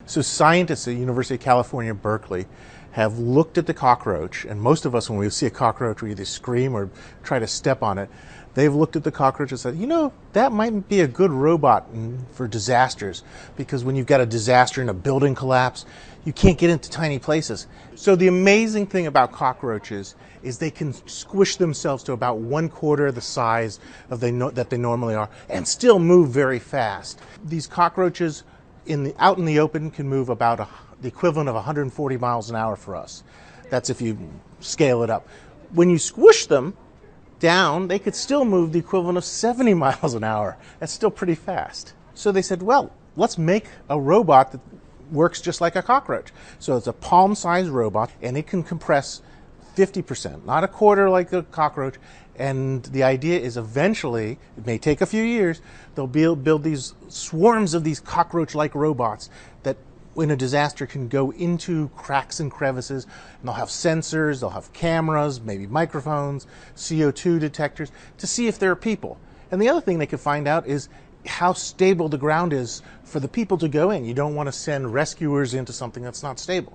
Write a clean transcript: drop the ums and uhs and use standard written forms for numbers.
So scientists at the University of California, Berkeley have looked at the cockroach, and most of us when we see a cockroach we either scream or try to step on it. They've looked at the cockroach and said, that might be a good robot for disasters, because when you've got a disaster and a building collapse, you can't get into tiny places. So the amazing thing about cockroaches is they can squish themselves to about 1/4 the size that they normally are and still move very fast. These cockroaches out in the open can move about the equivalent of 140 miles an hour for us. That's if you scale it up. When you squish them down, they could still move the equivalent of 70 miles an hour. That's still pretty fast. So they said, well, let's make a robot that works just like a cockroach. So it's a palm-sized robot, and it can compress 50%, not 1/4 like a cockroach. And the idea is eventually, it may take a few years, they'll build these swarms of these cockroach-like robots that in a disaster can go into cracks and crevices, and they'll have sensors, they'll have cameras, maybe microphones, CO2 detectors to see if there are people. And the other thing they could find out is how stable the ground is for the people to go in. You don't want to send rescuers into something that's not stable.